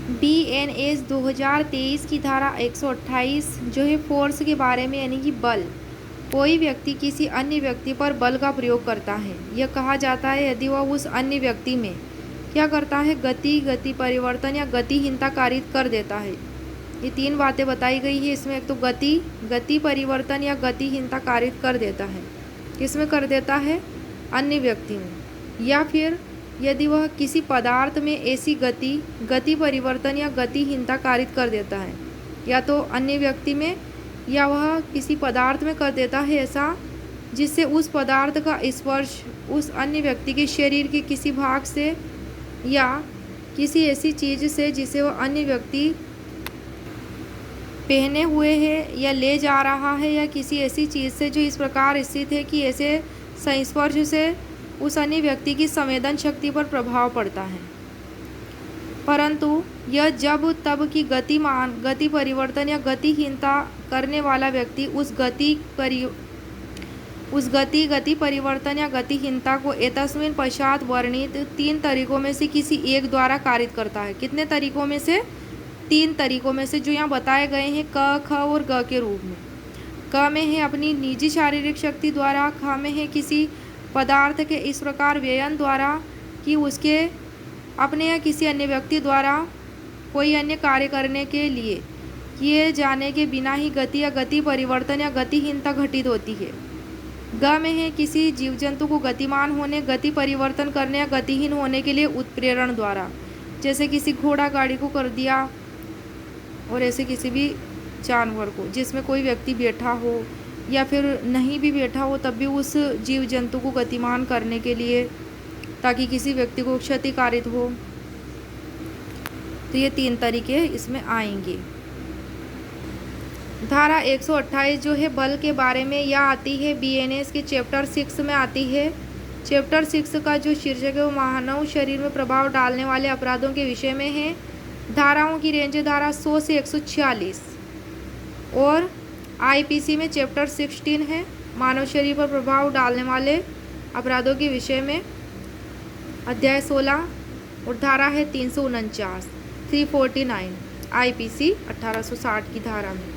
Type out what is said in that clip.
BNS 2023 की धारा 128 जो है फोर्स के बारे में, यानी कि बल। कोई व्यक्ति किसी अन्य व्यक्ति पर बल का प्रयोग करता है, यह कहा जाता है यदि वह उस अन्य व्यक्ति में क्या करता है, गति परिवर्तन या गतिहीनता कारित कर देता है। ये 3 बातें बताई गई है इसमें। एक तो गति परिवर्तन या गतिहीनता कारित कर देता है, किसमें कर देता है, अन्य व्यक्ति में। या फिर यदि वह किसी पदार्थ में ऐसी गति परिवर्तन या गतिहीनता कारित कर देता है, या तो अन्य व्यक्ति में या वह किसी पदार्थ में कर देता है ऐसा जिससे उस पदार्थ का स्पर्श उस अन्य व्यक्ति के शरीर के किसी भाग से या किसी ऐसी चीज़ से जिसे वह अन्य व्यक्ति पहने हुए है या ले जा रहा है, या किसी ऐसी चीज़ से जो इस प्रकार स्थित है कि ऐसे संस्पर्श से उस अन्य व्यक्ति की संवेदन शक्ति पर प्रभाव पड़ता है। परंतु यह जब तब की गति परिवर्तन या गतिहीनता करने वाला व्यक्ति उस गति परिवर्तन या गतिहीनता को एतस्मिन् पश्चात वर्णित 3 तरीकों में से किसी एक द्वारा कारित करता है। कितने तरीकों में से, 3 तरीकों में से, जो यहाँ बताए गए हैं क, ख और ग के रूप में। क में है अपनी निजी शारीरिक शक्ति द्वारा, ख में है किसी पदार्थ के इस प्रकार व्ययन द्वारा कि उसके अपने या किसी अन्य व्यक्ति द्वारा कोई अन्य कार्य करने के लिए किए जाने के बिना ही गति या गति परिवर्तन या गतिहीनता घटित होती है। ग में है किसी जीव जंतु को गतिमान होने, गति परिवर्तन करने या गतिहीन होने के लिए उत्प्रेरण द्वारा, जैसे किसी घोड़ा गाड़ी को कर दिया, और ऐसे किसी भी जानवर को जिसमें कोई व्यक्ति बैठा हो या फिर नहीं भी बैठा हो तब भी उस जीव जंतु को गतिमान करने के लिए, ताकि किसी व्यक्ति को क्षति कारित हो। तो ये 3 तरीके इसमें आएंगे। धारा 128 जो है बल के बारे में, यह आती है BNS के चैप्टर 6 में आती है। चैप्टर 6 का जो शीर्षक है वो मानव शरीर में प्रभाव डालने वाले अपराधों के विषय में है। धाराओं की रेंज धारा 100 से 146, और IPC में चैप्टर 16 है, मानव शरीर पर प्रभाव डालने वाले अपराधों के विषय में, अध्याय 16, और धारा है 349 IPC 1860 की धारा में।